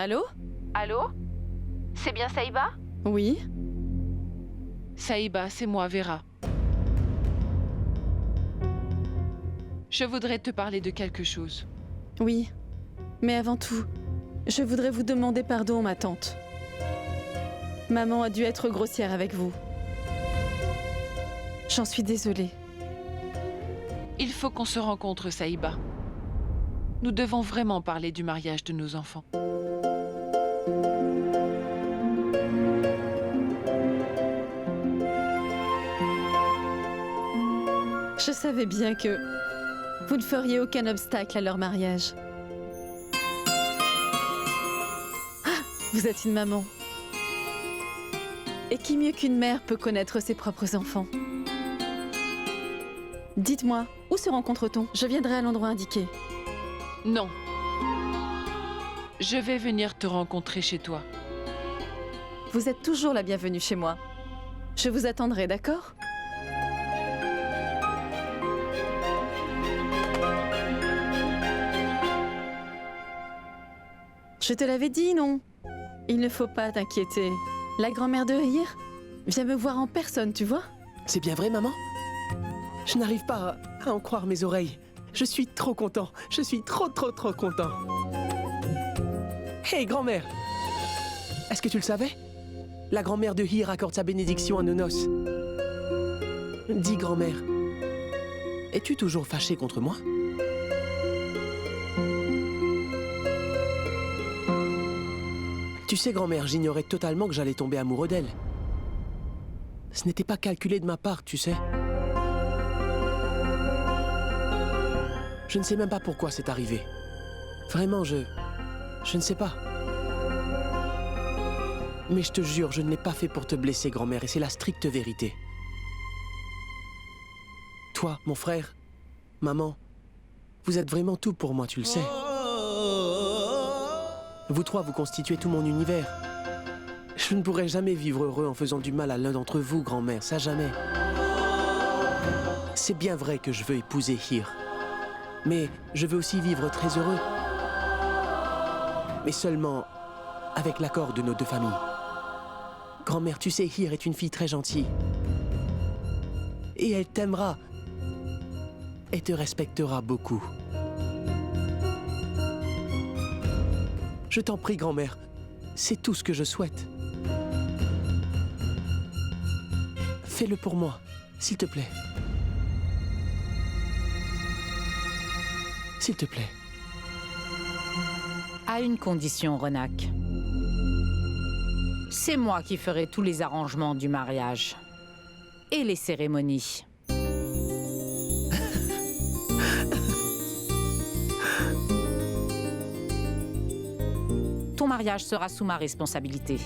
Allô? Allô? C'est bien Saïba? Oui? Saïba, c'est moi, Vera. Je voudrais te parler de quelque chose. Oui. Mais avant tout, je voudrais vous demander pardon, ma tante. Maman a dû être grossière avec vous. J'en suis désolée. Il faut qu'on se rencontre, Saïba. Nous devons vraiment parler du mariage de nos enfants. Je savais bien que vous ne feriez aucun obstacle à leur mariage. Ah, vous êtes une maman. Et qui mieux qu'une mère peut connaître ses propres enfants? Dites-moi, où se rencontre-t-on? Je viendrai à l'endroit indiqué. Non. Je vais venir te rencontrer chez toi. Vous êtes toujours la bienvenue chez moi. Je vous attendrai, d'accord? Je te l'avais dit, non? Il ne faut pas t'inquiéter. La grand-mère de Hir vient me voir en personne, tu vois? C'est bien vrai, maman? Je n'arrive pas à en croire mes oreilles. Je suis trop content. Je suis trop content. Hey, grand-mère! Est-ce que tu le savais? La grand-mère de Hir accorde sa bénédiction à nos noces. Dis, grand-mère, es-tu toujours fâchée contre moi? Tu sais, grand-mère, j'ignorais totalement que j'allais tomber amoureux d'elle. Ce n'était pas calculé de ma part, tu sais. Je ne sais même pas pourquoi c'est arrivé. Vraiment, je ne sais pas. Mais je te jure, je ne l'ai pas fait pour te blesser, grand-mère, et c'est la stricte vérité. Toi, mon frère, maman, vous êtes vraiment tout pour moi, tu le sais. Vous trois, vous constituez tout mon univers. Je ne pourrai jamais vivre heureux en faisant du mal à l'un d'entre vous, grand-mère, ça jamais. C'est bien vrai que je veux épouser Hir. Mais je veux aussi vivre très heureux. Mais seulement avec l'accord de nos deux familles. Grand-mère, tu sais, Hir est une fille très gentille. Et elle t'aimera. Et te respectera beaucoup. Je t'en prie, grand-mère. C'est tout ce que je souhaite. Fais-le pour moi, s'il te plaît. S'il te plaît. À une condition, Renac. C'est moi qui ferai tous les arrangements du mariage. Et les cérémonies. Ton mariage sera sous ma responsabilité.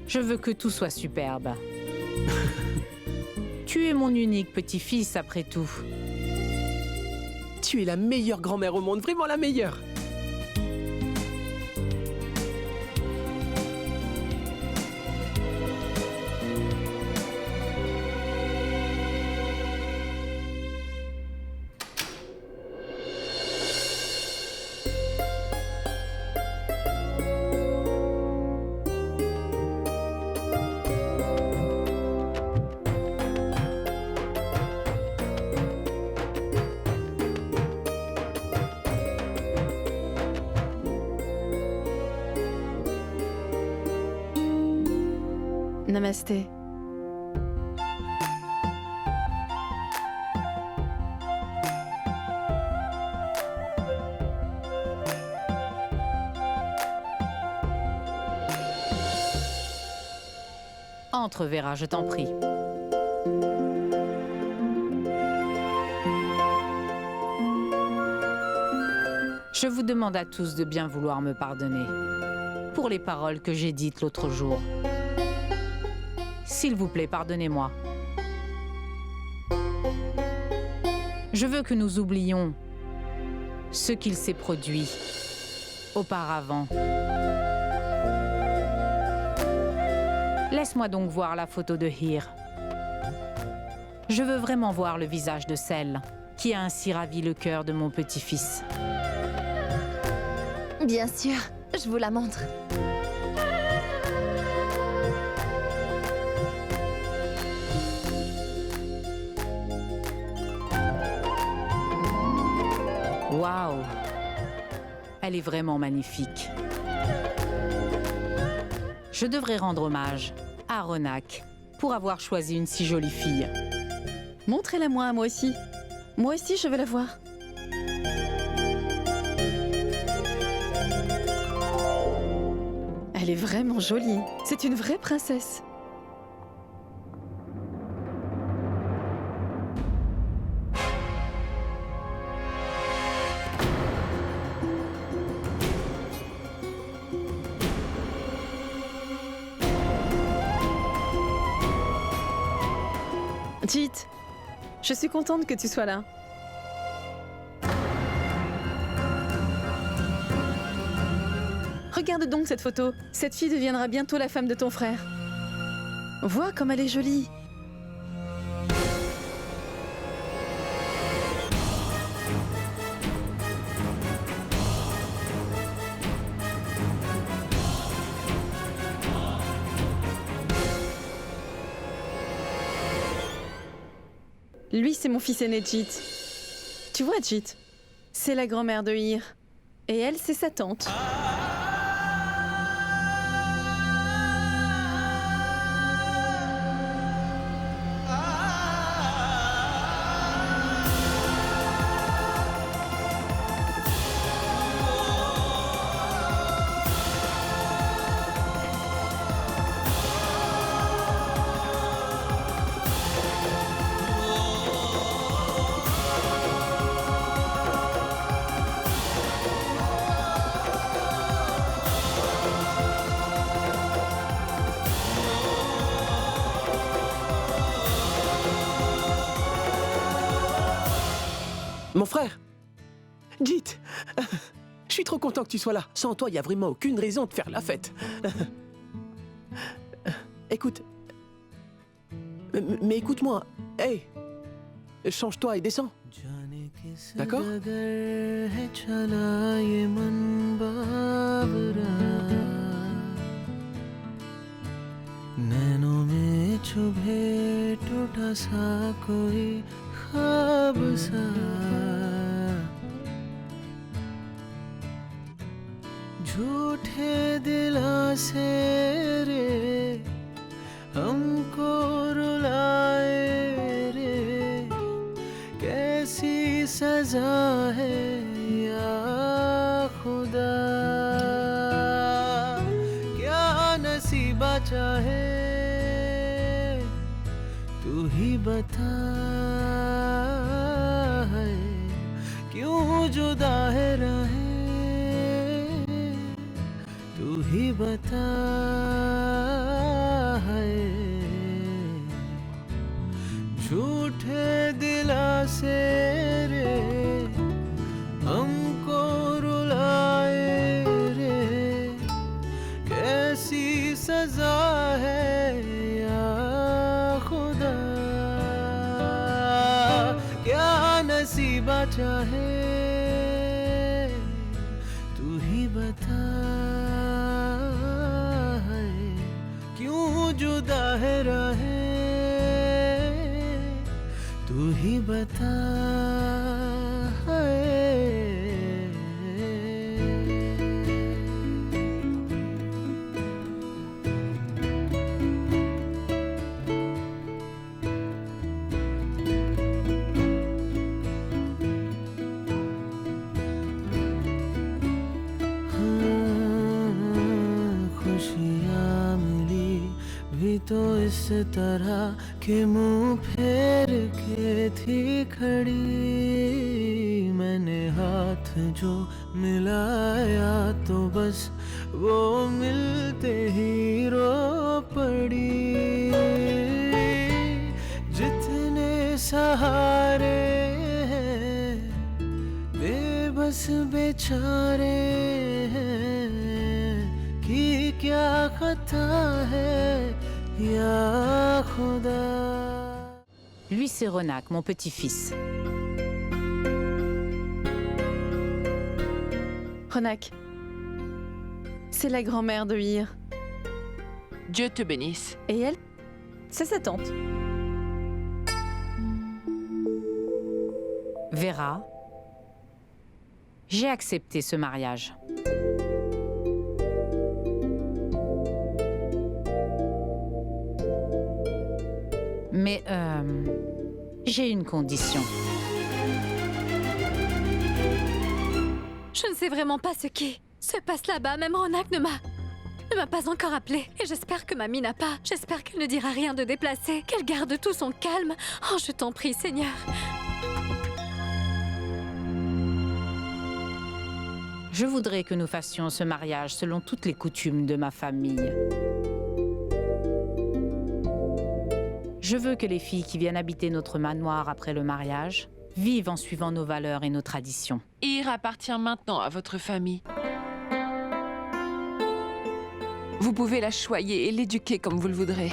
Je veux que tout soit superbe. Tu es mon unique petit-fils, après tout. Tu es la meilleure grand-mère au monde, vraiment la meilleure. Namasté. Entre, Vera, je t'en prie. Je vous demande à tous de bien vouloir me pardonner pour les paroles que j'ai dites l'autre jour. S'il vous plaît, pardonnez-moi. Je veux que nous oublions ce qu'il s'est produit auparavant. Laisse-moi donc voir la photo de Hir. Je veux vraiment voir le visage de celle qui a ainsi ravi le cœur de mon petit-fils. Bien sûr. Je vous la montre. Waouh! Elle est vraiment magnifique. Je devrais rendre hommage à Ronak pour avoir choisi une si jolie fille. Montrez-la moi à moi aussi. Moi aussi, je veux la voir. Elle est vraiment jolie. C'est une vraie princesse. Jeet, je suis contente que tu sois là. Regarde donc cette photo. Cette fille deviendra bientôt la femme de ton frère. Vois comme elle est jolie. Lui, c'est mon fils aîné, Jeet. Tu vois, Jeet, c'est la grand-mère de Hir. Et elle, c'est sa tante. Mon frère! Jeet! Je suis trop content que tu sois là. Sans toi, il n'y a vraiment aucune raison de faire la fête. Écoute. Mais écoute-moi. Hey! Change-toi et descends. D'accord? नैनों में चुभे टूटा सा कोई ख्वाब सा झूठे दिलासे रे हमको रुलाए रे कैसी सजा है या खुदा क्या नसीबा चाहे तू ही बता है क्यों जुदा है रहें तू ही बता है झूठे दिलासे रे हमको रुलाए रे कैसी सजा है या खुदा क्या नसीबा चाहे तू ही बता है क्यों जुदा है रहे तू ही बता खुशियाँ मिली भी तो इस तरह के मुंह फेर के थी खड़ी मैंने हाथ जो मिलाया तो बस वो मिलते ही रो पड़ी जितने सहारे हैं बेबस बेचारे हैं कि क्या खता है या खुदा Lui, c'est Ronak, mon petit-fils. Ronak, C'est la grand-mère de Hir. Dieu te bénisse. Et elle, c'est sa tante. Vera, j'ai accepté ce mariage. Mais j'ai une condition. Je ne sais vraiment pas ce qui se passe là-bas. Même Ronak ne m'a pas encore appelé. Et j'espère que Mamie n'a pas. J'espère qu'elle ne dira rien de déplacé. Qu'elle garde tout son calme. Oh, je t'en prie, Seigneur. Je voudrais que nous fassions ce mariage selon toutes les coutumes de ma famille. Je veux que les filles qui viennent habiter notre manoir après le mariage vivent en suivant nos valeurs et nos traditions. Hir appartient maintenant à votre famille. Vous pouvez la choyer et l'éduquer comme vous le voudrez.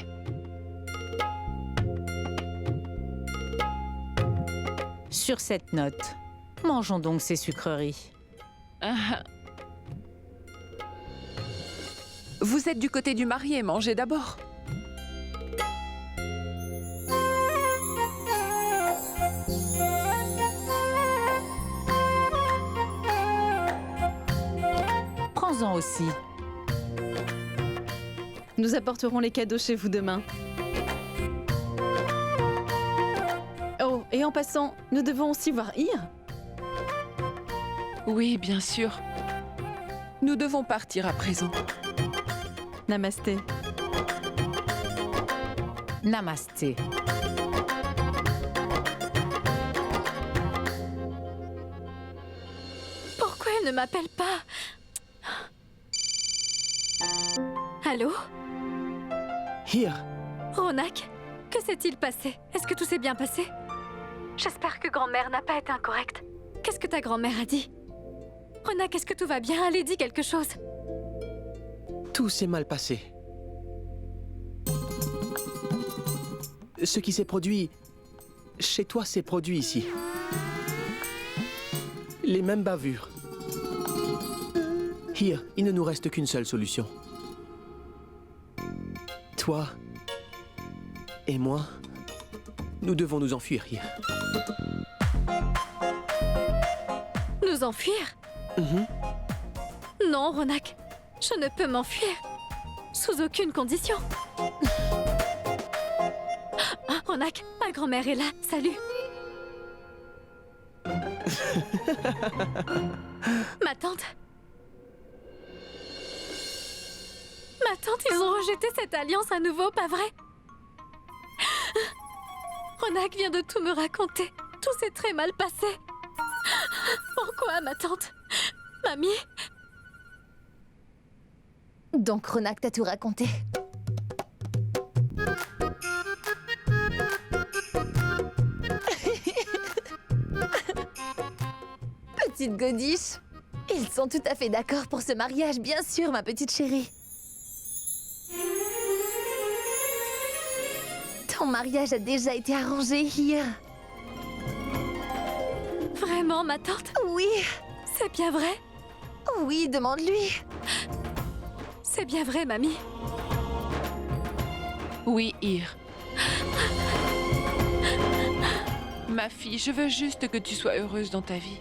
Sur cette note, mangeons donc ces sucreries. Ah. Vous êtes du côté du marié, mangez d'abord. Prends-en aussi. Nous apporterons les cadeaux chez vous demain. Oh, et en passant, nous devons aussi voir Hir. Oui, bien sûr. Nous devons partir à présent. Namasté. Namasté. Pourquoi elle ne m'appelle pas? Allô? Hir, Ronak? Que s'est-il passé? Est-ce que tout s'est bien passé? J'espère que grand-mère n'a pas été incorrecte. Qu'est-ce que ta grand-mère a dit? Ronak, est-ce que tout va bien? Allez, dis quelque chose. tout s'est mal passé. Ce qui s'est produit chez toi s'est produit ici. Les mêmes bavures. Hir, il ne nous reste qu'une seule solution. Toi et moi, nous devons nous enfuir, Hir. Nous enfuir? Non, Ronak. Je ne peux m'enfuir. Sous aucune condition. Ah, Ronak, ma grand-mère est là. Salut. Ma tante. Ma tante, ils ont rejeté cette alliance à nouveau, pas vrai? Ronak vient de tout me raconter. Tout s'est très mal passé. Pourquoi, ma tante? Mamie? Donc Ronak t'a tout raconté. Petite godiche. Ils sont tout à fait d'accord pour ce mariage, bien sûr, ma petite chérie. Ton mariage a déjà été arrangé hier. Vraiment, ma tante? Oui, C'est bien vrai? oui, demande-lui. C'est bien vrai, mamie. Oui, Hir. Ma fille, je veux juste que tu sois heureuse dans ta vie.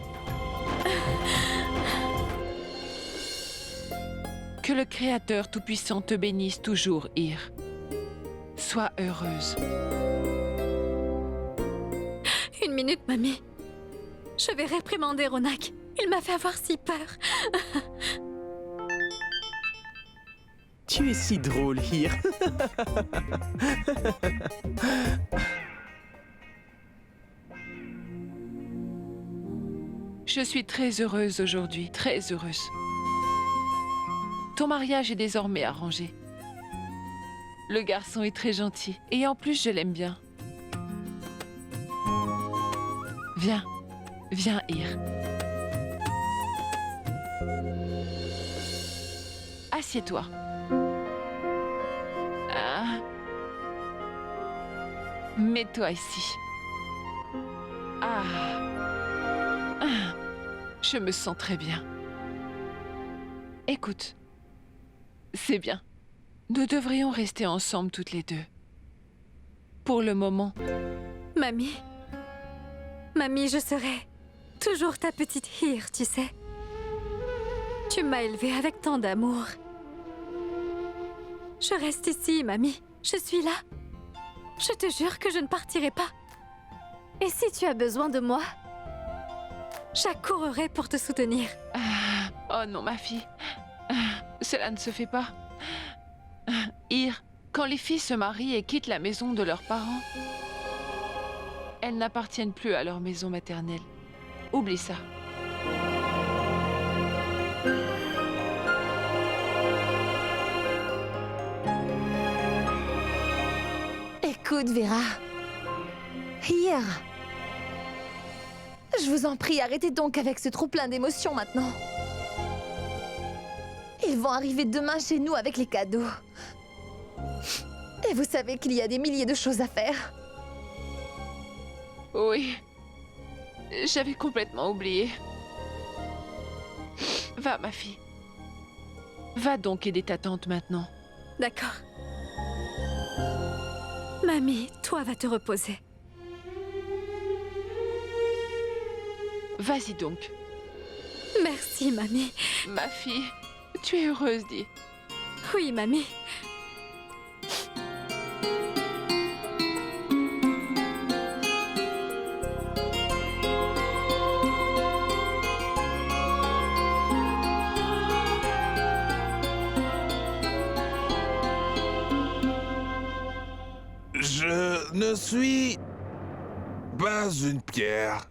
Que le Créateur Tout-Puissant te bénisse toujours, Hir. Sois heureuse. Une minute, mamie. Je vais réprimander Ronak. Il m'a fait avoir si peur. Tu es si drôle, Hir. Je suis très heureuse aujourd'hui, très heureuse. Ton mariage est désormais arrangé. Le garçon est très gentil et en plus je l'aime bien. Viens, viens, Hir. Assieds-toi. Ah. Mets-toi ici. Ah. Ah. Je me sens très bien. Écoute, C'est bien. Nous devrions rester ensemble toutes les deux. Pour le moment. Mamie. Mamie, je serai toujours ta petite Hir, tu sais. Tu m'as élevée avec tant d'amour. Je reste ici, mamie. Je suis là. Je te jure que je ne partirai pas. Et si tu as besoin de moi, j'accourrai pour te soutenir. Oh non, ma fille. Cela ne se fait pas. Hir, quand les filles se marient et quittent la maison de leurs parents, elles n'appartiennent plus à leur maison maternelle. Oublie ça. Écoute, Vera. Hir. Je vous en prie, arrêtez donc avec ce trop-plein d'émotions maintenant. Ils vont arriver demain chez nous avec les cadeaux. Et vous savez qu'il y a des milliers de choses à faire. Oui. J'avais complètement oublié. Va, ma fille. Va donc aider ta tante maintenant. D'accord. Mamie, toi va te reposer. Vas-y donc. Merci, mamie. Ma fille, tu es heureuse, dis. Oui, mamie. Je ne suis pas une pierre.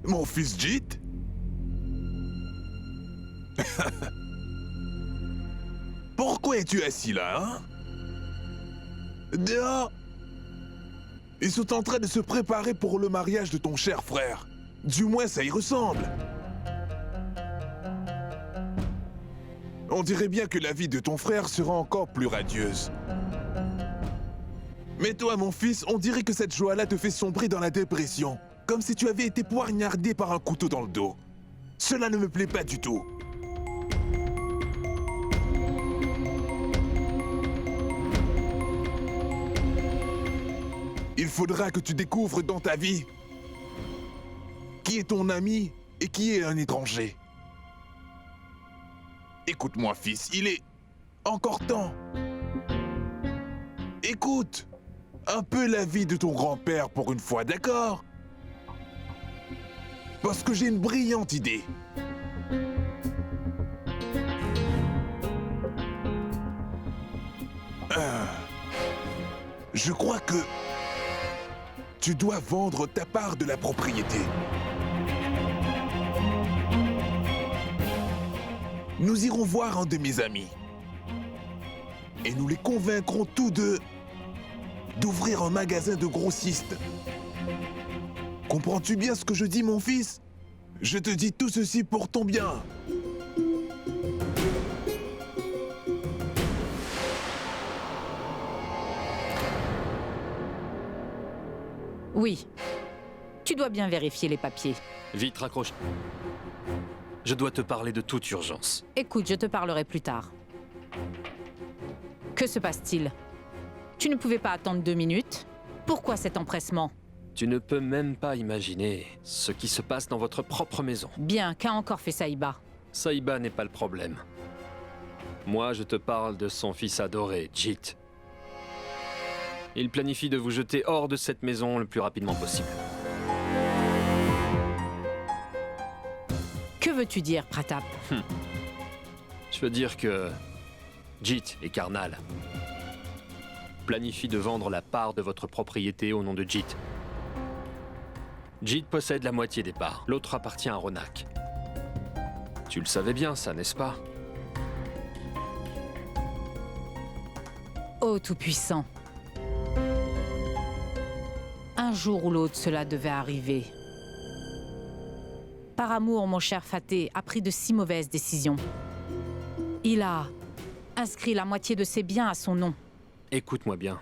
Mon fils Jit? Pourquoi es-tu assis là, hein? Dehors! Ils sont en train de se préparer pour le mariage de ton cher frère. Du moins, ça y ressemble. On dirait bien que la vie de ton frère sera encore plus radieuse. Mais toi, mon fils, on dirait que cette joie-là te fait sombrer dans la dépression. Comme si tu avais été poignardé par un couteau dans le dos. Cela ne me plaît pas du tout. Il faudra que tu découvres dans ta vie qui est ton ami et qui est un étranger. Écoute-moi, fils, il est encore temps. Écoute un peu la vie de ton grand-père pour une fois, d'accord? Parce que j'ai une brillante idée. Je crois que tu dois vendre ta part de la propriété. Nous irons voir un de mes amis. Et nous les convaincrons tous deux d'ouvrir un magasin de grossistes. Comprends-tu bien ce que je dis, mon fils? Je te dis tout ceci pour ton bien. Oui. Tu dois bien vérifier les papiers. Vite, raccroche. Je dois te parler de toute urgence. Écoute, je te parlerai plus tard. Que se passe-t-il? Tu ne pouvais pas attendre 2 minutes? Pourquoi cet empressement? Tu ne peux même pas imaginer ce qui se passe dans votre propre maison. Bien, qu'a encore fait Saïba? Saïba n'est pas le problème. Moi, je te parle de son fils adoré, Jit. Il planifie de vous jeter hors de cette maison le plus rapidement possible. Que veux-tu dire, Pratap? Je veux dire que Jit et Karnal planifient de vendre la part de votre propriété au nom de Jit. Jit possède la moitié des parts, l'autre appartient à Ronak. Tu le savais bien, ça, n'est-ce pas? Ô Tout-Puissant. Un jour ou l'autre, cela devait arriver. Par amour, mon cher Faté a pris de si mauvaises décisions. Il a inscrit la moitié de ses biens à son nom. Écoute-moi bien.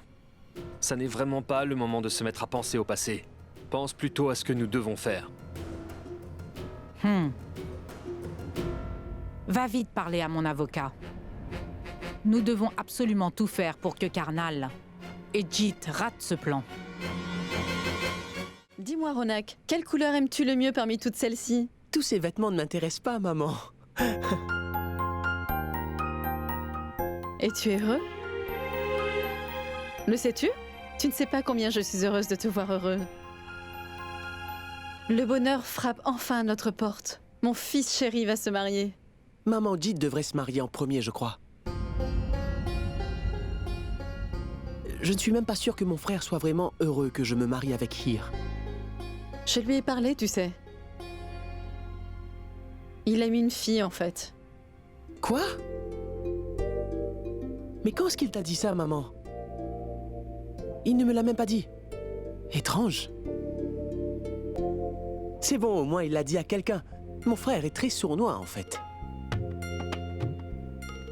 Ça n'est vraiment pas le moment de se mettre à penser au passé. Pense plutôt à ce que nous devons faire. Va vite parler à mon avocat. Nous devons absolument tout faire pour que Karnal et Jit ratent ce plan. Dis-moi, Ronak, quelle couleur aimes-tu le mieux parmi toutes celles-ci? Tous ces vêtements ne m'intéressent pas, maman. Et tu es heureux? Le sais-tu? Tu ne sais pas combien je suis heureuse de te voir heureux. Le bonheur frappe enfin à notre porte. Mon fils chéri va se marier. Maman Jit devrait se marier en premier, je crois. Je ne suis même pas sûr que mon frère soit vraiment heureux que je me marie avec Hir. Je lui ai parlé, tu sais. Il aime une fille, en fait. Quoi? Mais quand est-ce qu'il t'a dit ça, maman? Il ne me l'a même pas dit. Étrange. C'est bon, au moins il l'a dit à quelqu'un. Mon frère est très sournois, en fait.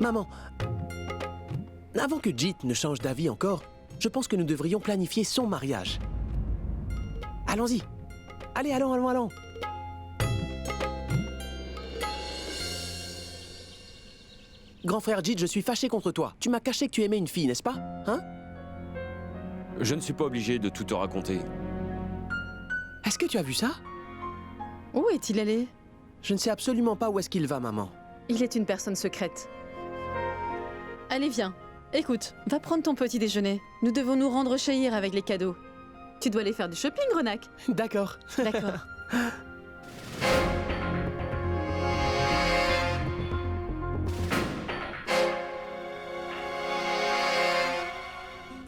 Maman, avant que Jit ne change d'avis encore, je pense que nous devrions planifier son mariage. Allons-y. Allez, allons. Grand frère Jit, je suis fâché contre toi. Tu m'as caché que tu aimais une fille, n'est-ce pas? Hein? Je ne suis pas obligé de tout te raconter. Est-ce que tu as vu ça? Où est-il allé? Je ne sais absolument pas où est-ce qu'il va, maman. Il est une personne secrète. Allez, viens. Écoute, va prendre ton petit déjeuner. Nous devons nous rendre chez Hir avec les cadeaux. Tu dois aller faire du shopping, Ronak. D'accord. D'accord.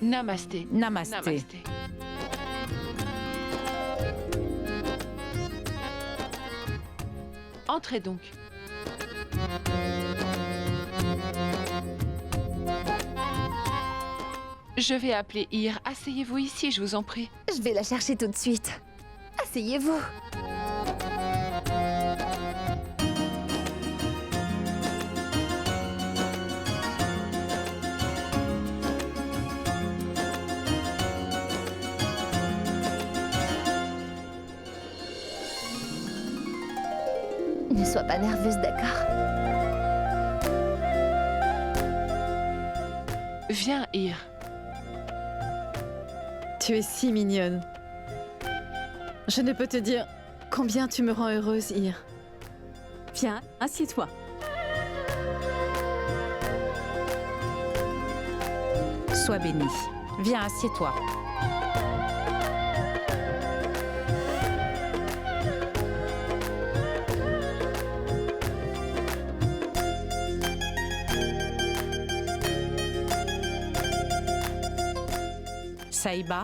Namasté. Namasté. Namasté. Entrez donc. Je vais appeler Hir. Asseyez-vous ici, je vous en prie. Je vais la chercher tout de suite. Asseyez-vous. Ne sois pas nerveuse, d'accord? Viens, Hir. Tu es si mignonne. Je ne peux te dire combien tu me rends heureuse, Hir. Viens, assieds-toi. Sois béni. Viens, assieds-toi. Saïba.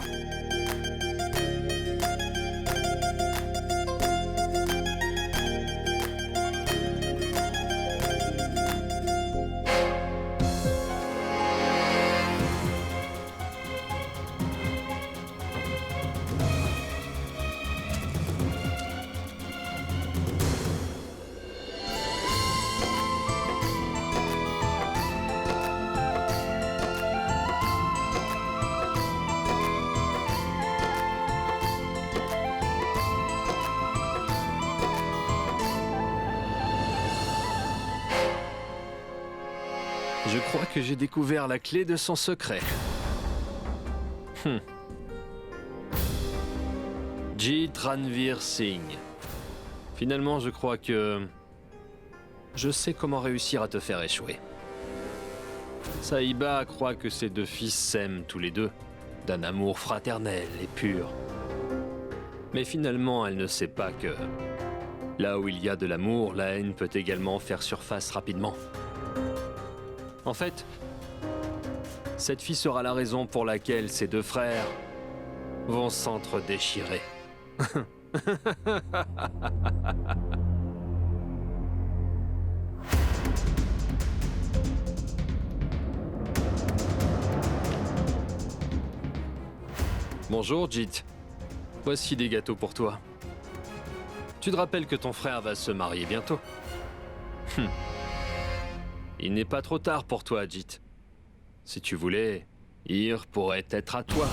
Je crois que j'ai découvert la clé de son secret. Jit Ranveer Singh. Finalement, je crois que... je sais comment réussir à te faire échouer. Saïba croit que ses deux fils s'aiment tous les deux, d'un amour fraternel et pur. Mais finalement, elle ne sait pas que... là où il y a de l'amour, la haine peut également faire surface rapidement. En fait, cette fille sera la raison pour laquelle ses deux frères vont s'entre-déchirer. Bonjour, Jit. Voici des gâteaux pour toi. Tu te rappelles que ton frère va se marier bientôt? Il n'est pas trop tard pour toi, Jit. Si tu voulais, Hir pourrait être à toi.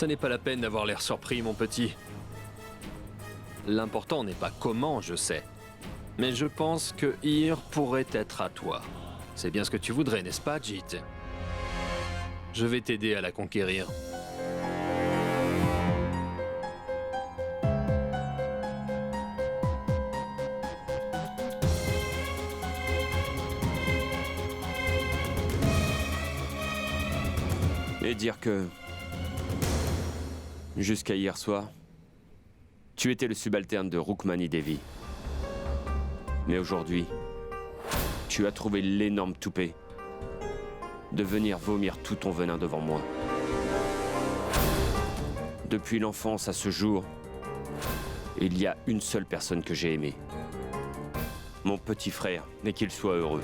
Ce n'est pas la peine d'avoir l'air surpris, mon petit. L'important n'est pas comment, je sais. Mais je pense que Ir pourrait être à toi. C'est bien ce que tu voudrais, n'est-ce pas, Jit? Je vais t'aider à la conquérir. Et dire que... jusqu'à hier soir, tu étais le subalterne de Rukmani Devi. Mais aujourd'hui, tu as trouvé l'énorme toupet de venir vomir tout ton venin devant moi. Depuis l'enfance à ce jour, il y a une seule personne que j'ai aimée. Mon petit frère, et qu'il soit heureux.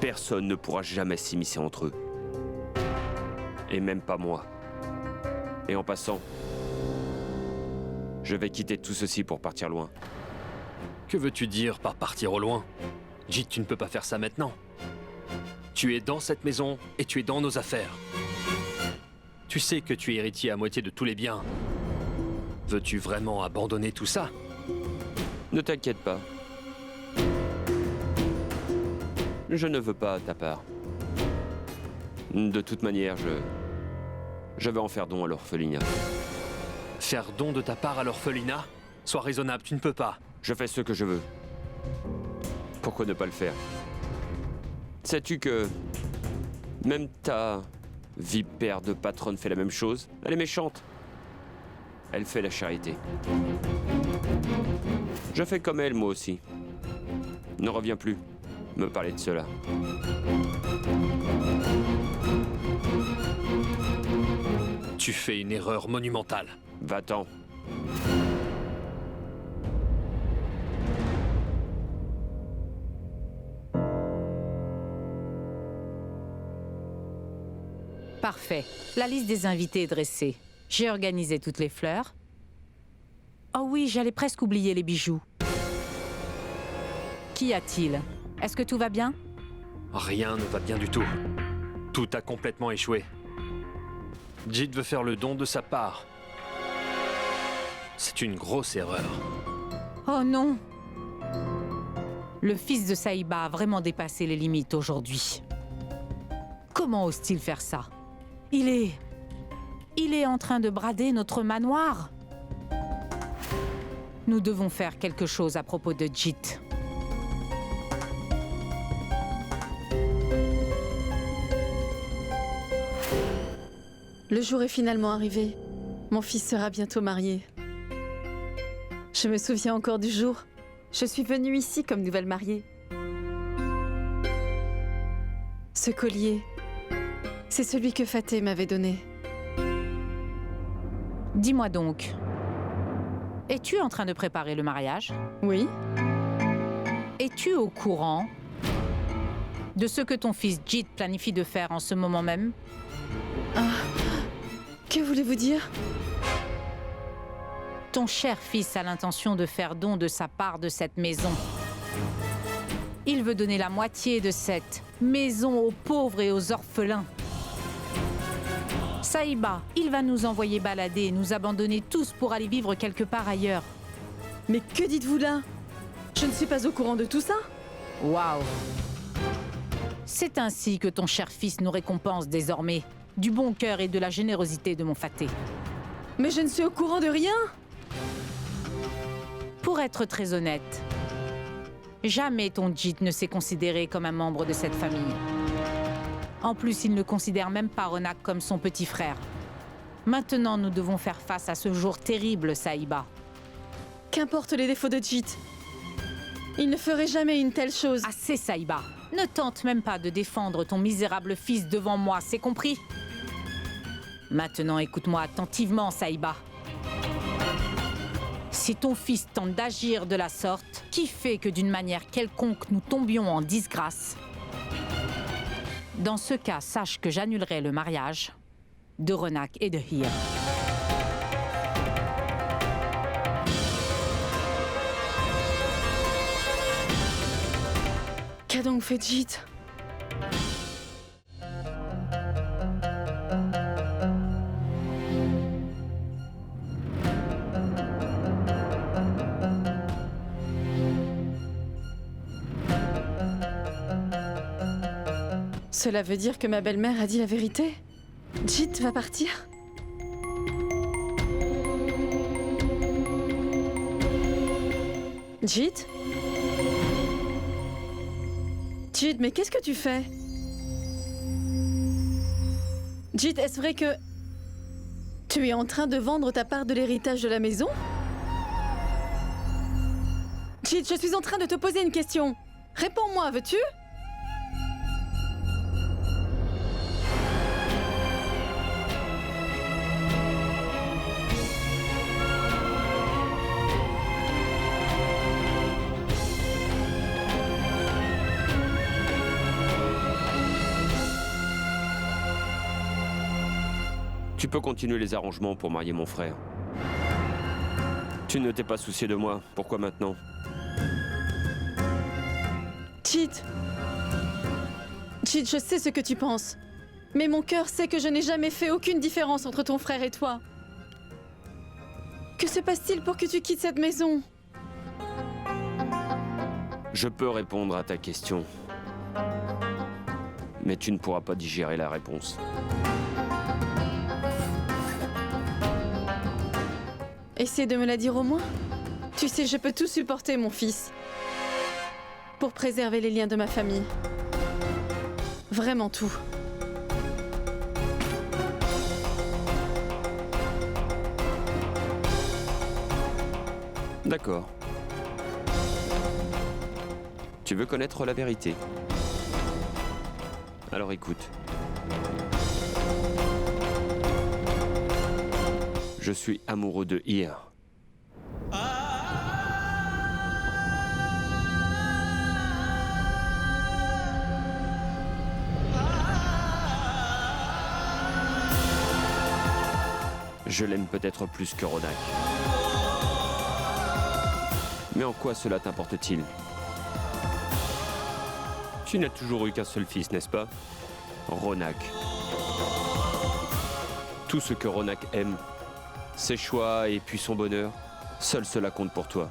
Personne ne pourra jamais s'immiscer entre eux. Et même pas moi. Et en passant, je vais quitter tout ceci pour partir loin. Que veux-tu dire par partir au loin? Jit, tu ne peux pas faire ça maintenant. Tu es dans cette maison et tu es dans nos affaires. Tu sais que tu es héritier à moitié de tous les biens. Veux-tu vraiment abandonner tout ça? Ne t'inquiète pas. Je ne veux pas ta part. De toute manière, je vais en faire don à l'orphelinat. Faire don de ta part à l'orphelinat? Sois raisonnable, tu ne peux pas. Je fais ce que je veux. Pourquoi ne pas le faire? Sais-tu que même ta vipère de patronne fait la même chose? Elle est méchante. Elle fait la charité. Je fais comme elle, moi aussi. Ne reviens plus me parler de cela. Tu fais une erreur monumentale. Va-t'en. Parfait. La liste des invités est dressée. J'ai organisé toutes les fleurs. Oh oui, j'allais presque oublier les bijoux. Qu'y a-t-il? Est-ce que tout va bien? Rien ne va bien du tout. Tout a complètement échoué. Jit veut faire le don de sa part. C'est une grosse erreur. Oh non! Le fils de Saïba a vraiment dépassé les limites aujourd'hui. Comment ose-t-il faire ça? Il est en train de brader notre manoir. Nous devons faire quelque chose à propos de Jit. Le jour est finalement arrivé. Mon fils sera bientôt marié. Je me souviens encore du jour. Je suis venue ici comme nouvelle mariée. Ce collier, c'est celui que Fateh m'avait donné. Dis-moi donc, es-tu en train de préparer le mariage? Oui. Es-tu au courant de ce que ton fils Jit planifie de faire en ce moment même? Que voulez-vous dire? Ton cher fils a l'intention de faire don de sa part de cette maison. Il veut donner la moitié de cette maison aux pauvres et aux orphelins. Saïba, il va nous envoyer balader et nous abandonner tous pour aller vivre quelque part ailleurs. Mais que dites-vous là? Je ne suis pas au courant de tout ça. Waouh! C'est ainsi que ton cher fils nous récompense désormais. Du bon cœur et de la générosité de mon Fateh. Mais je ne suis au courant de rien. Pour être très honnête, jamais ton Jit ne s'est considéré comme un membre de cette famille. En plus, il ne considère même pas Ronak comme son petit frère. Maintenant, nous devons faire face à ce jour terrible, Saïba. Qu'importe les défauts de Jit, il ne ferait jamais une telle chose. Assez, Saïba. Ne tente même pas de défendre ton misérable fils devant moi, c'est compris? Maintenant, écoute-moi attentivement, Saïba. Si ton fils tente d'agir de la sorte, qui fait que d'une manière quelconque nous tombions en disgrâce, dans ce cas, sache que j'annulerai le mariage de Ronak et de Hir. Qu'a donc fait Jit? Cela veut dire que ma belle-mère a dit la vérité? Jit va partir? Jit? Jit, mais qu'est-ce que tu fais? Jit, est-ce vrai que... tu es en train de vendre ta part de l'héritage de la maison? Jit, je suis en train de te poser une question. Réponds-moi, veux-tu? Tu peux continuer les arrangements pour marier mon frère. Tu ne t'es pas soucié de moi, pourquoi maintenant? Jit, je sais ce que tu penses. Mais mon cœur sait que je n'ai jamais fait aucune différence entre ton frère et toi. Que se passe-t-il pour que tu quittes cette maison? Je peux répondre à ta question. Mais tu ne pourras pas digérer la réponse. Essaie de me la dire au moins. Tu sais, je peux tout supporter, mon fils. Pour préserver les liens de ma famille. Vraiment tout. D'accord. Tu veux connaître la vérité? Alors écoute. Je suis amoureux de Ir. Je l'aime peut-être plus que Ronak. Mais en quoi cela t'importe-t-il? Tu n'as toujours eu qu'un seul fils, n'est-ce pas? Ronak. Tout ce que Ronak aime, ses choix et puis son bonheur, seul cela compte pour toi.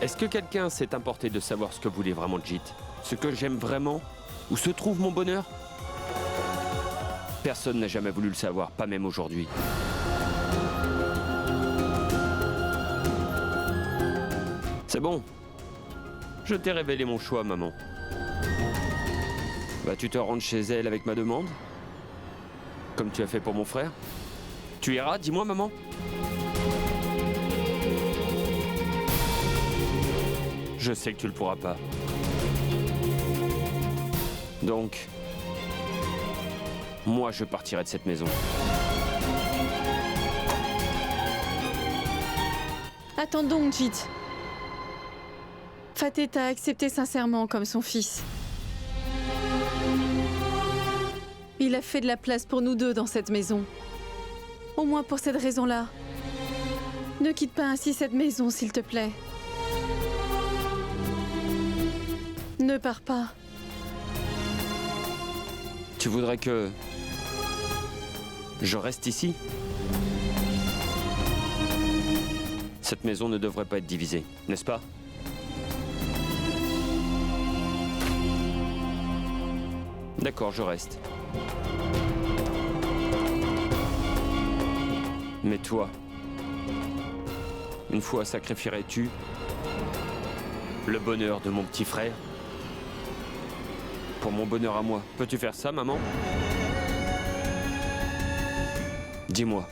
Est-ce que quelqu'un s'est importé de savoir ce que voulait vraiment Jit? Ce que j'aime vraiment? Où se trouve mon bonheur? Personne n'a jamais voulu le savoir, pas même aujourd'hui. C'est bon. Je t'ai révélé mon choix, maman. Vas-tu te rendre chez elle avec ma demande? Comme tu as fait pour mon frère? Tu iras, dis-moi, maman. Je sais que tu le pourras pas. Donc, moi, je partirai de cette maison. Attends donc, Jit. Fateh t'a accepté sincèrement comme son fils. Il a fait de la place pour nous deux dans cette maison. Au moins pour cette raison-là. Ne quitte pas ainsi cette maison, s'il te plaît. Ne pars pas. Tu voudrais que je reste ici? Cette maison ne devrait pas être divisée, n'est-ce pas? D'accord, je reste. Mais toi, une fois sacrifierais-tu le bonheur de mon petit frère pour mon bonheur à moi? Peux-tu faire ça, maman? Dis-moi,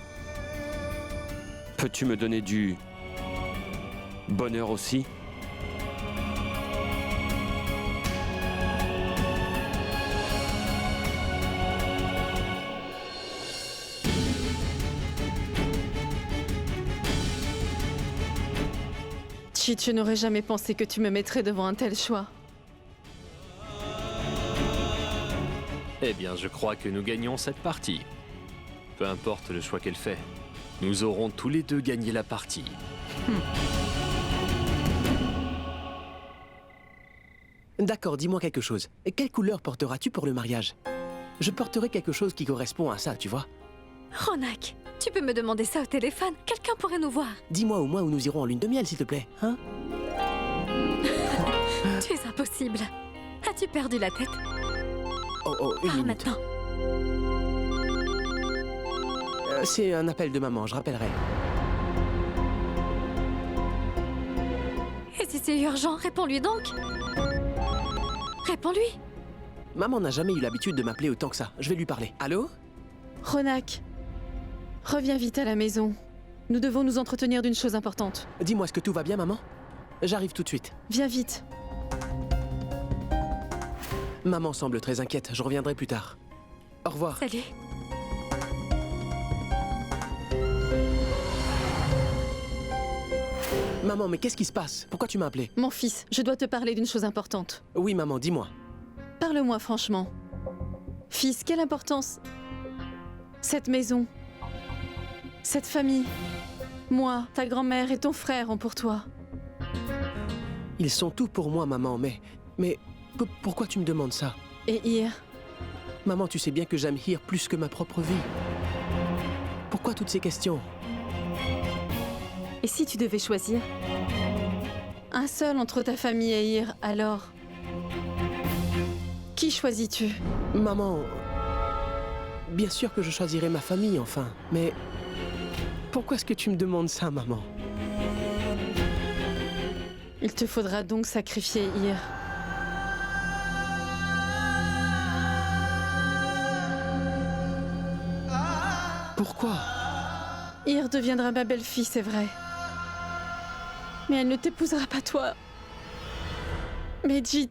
peux-tu me donner du bonheur aussi? Jit, je n'aurais jamais pensé que tu me mettrais devant un tel choix. Eh bien, je crois que nous gagnons cette partie. Peu importe le choix qu'elle fait, nous aurons tous les deux gagné la partie. D'accord, dis-moi quelque chose. Quelle couleur porteras-tu pour le mariage? Je porterai quelque chose qui correspond à ça, tu vois. Ronak, tu peux me demander ça au téléphone? Quelqu'un pourrait nous voir. Dis-moi au moins où nous irons en lune de miel, s'il te plaît, hein? Tu es impossible. As-tu perdu la tête? une minute. Maintenant. C'est un appel de maman, je rappellerai. Et si c'est urgent, réponds-lui donc. Réponds-lui. Maman n'a jamais eu l'habitude de m'appeler autant que ça. Je vais lui parler. Allô? Ronak, reviens vite à la maison. Nous devons nous entretenir d'une chose importante. Dis-moi, est-ce que tout va bien, maman? J'arrive tout de suite. Viens vite. Maman semble très inquiète. Je reviendrai plus tard. Au revoir. Salut. Maman, mais qu'est-ce qui se passe? Pourquoi tu m'as appelé? Mon fils, je dois te parler d'une chose importante. Oui, maman, dis-moi. Parle-moi franchement. Fils, quelle importance cette maison, cette famille, moi, ta grand-mère et ton frère ont pour toi. Ils sont tout pour moi, maman, mais pourquoi tu me demandes ça? Et Ir? Maman, tu sais bien que j'aime Ir plus que ma propre vie. Pourquoi toutes ces questions? Et si tu devais choisir un seul entre ta famille et Ir, alors qui choisis-tu? Maman, bien sûr que je choisirais ma famille, enfin, mais pourquoi est-ce que tu me demandes ça, maman? Il te faudra donc sacrifier Ir. Pourquoi? Ir deviendra ma belle-fille, c'est vrai. Mais elle ne t'épousera pas toi. Mais Jit.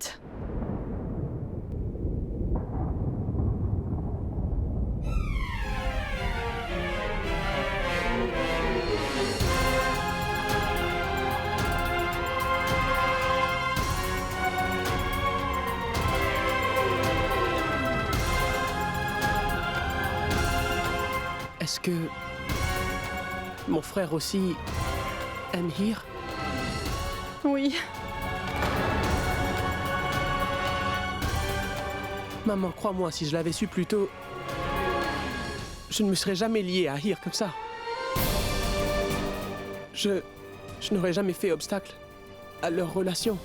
Est-ce que mon frère aussi aime Ir? Oui. Maman, crois-moi, si je l'avais su plus tôt, je ne me serais jamais lié à Ir comme ça. Je n'aurais jamais fait obstacle à leur relation.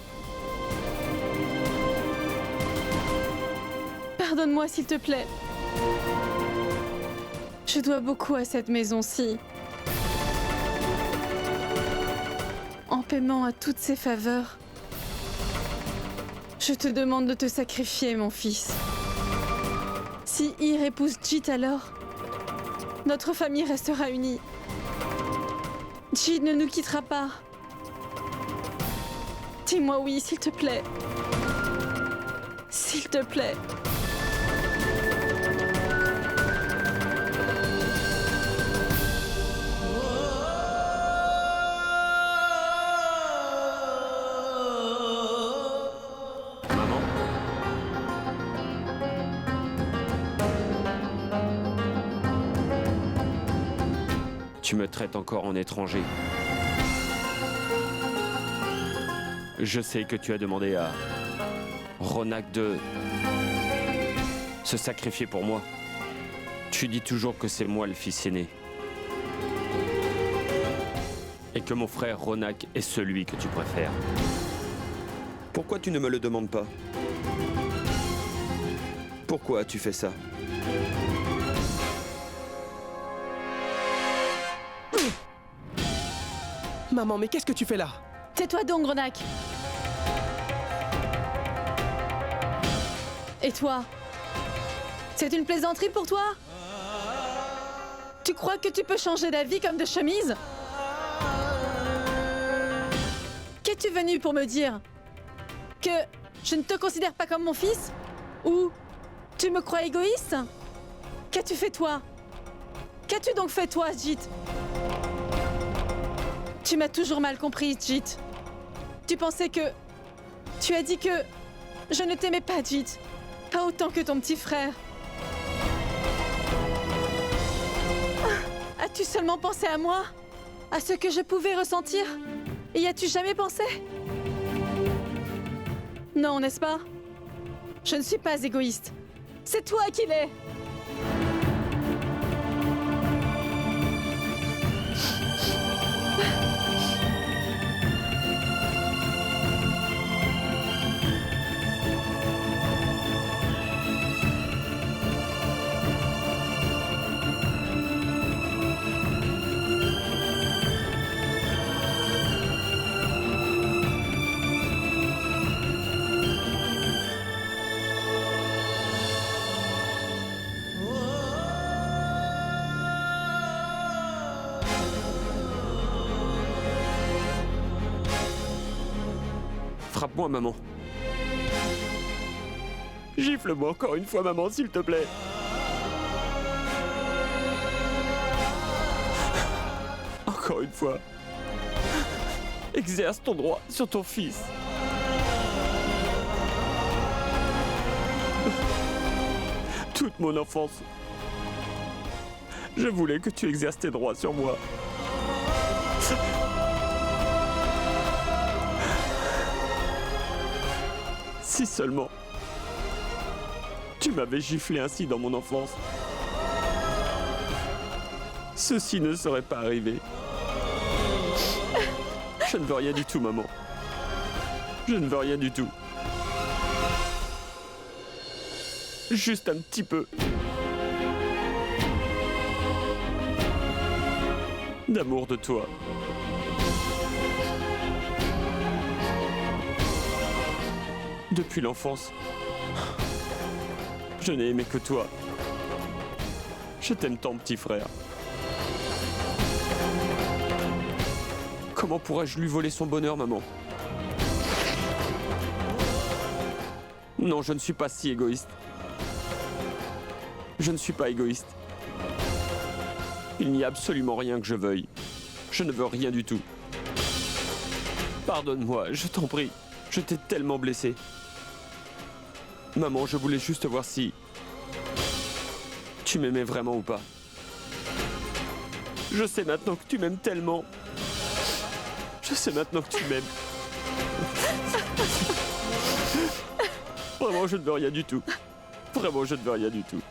Pardonne-moi, s'il te plaît. Je dois beaucoup à cette maison-ci. En paiement à toutes ces faveurs, je te demande de te sacrifier, mon fils. Si Ir épouse Jit, alors notre famille restera unie. Jit ne nous quittera pas. Dis-moi oui, s'il te plaît. S'il te plaît. Tu me traites encore en étranger. Je sais que tu as demandé à Ronak de se sacrifier pour moi. Tu dis toujours que c'est moi le fils aîné. Et que mon frère Ronak est celui que tu préfères. Pourquoi tu ne me le demandes pas? Pourquoi as-tu fait ça? Maman, mais qu'est-ce que tu fais là? Tais-toi donc, Ronak. Et toi? C'est une plaisanterie pour toi? Tu crois que tu peux changer d'avis comme de chemise? Qu'es-tu venu pour me dire? Que je ne te considère pas comme mon fils? Ou tu me crois égoïste? Qu'as-tu fait toi? Qu'as-tu donc fait toi, Jit? Tu m'as toujours mal compris, Jit. Tu pensais que... Tu as dit que... Je ne t'aimais pas, Jit. Pas autant que ton petit frère. As-tu seulement pensé à moi? À ce que je pouvais ressentir? Y as-tu jamais pensé? Non, n'est-ce pas? Je ne suis pas égoïste. C'est toi qui l'es. Frappe-moi, maman. Gifle-moi encore une fois, maman, s'il te plaît. Encore une fois. Exerce ton droit sur ton fils. Toute mon enfance, je voulais que tu exerces tes droits sur moi. Si seulement tu m'avais giflé ainsi dans mon enfance, ceci ne serait pas arrivé. Je ne veux rien du tout, maman. Je ne veux rien du tout. Juste un petit peu d'amour de toi. Depuis l'enfance, je n'ai aimé que toi. Je t'aime tant, petit frère. Comment pourrais-je lui voler son bonheur, maman? Non, je ne suis pas si égoïste. Je ne suis pas égoïste. Il n'y a absolument rien que je veuille. Je ne veux rien du tout. Pardonne-moi, je t'en prie. Je t'ai tellement blessé. Maman, je voulais juste voir si tu m'aimais vraiment ou pas. Je sais maintenant que tu m'aimes tellement. Je sais maintenant que tu m'aimes. Vraiment, je ne veux rien du tout. Vraiment, je ne veux rien du tout.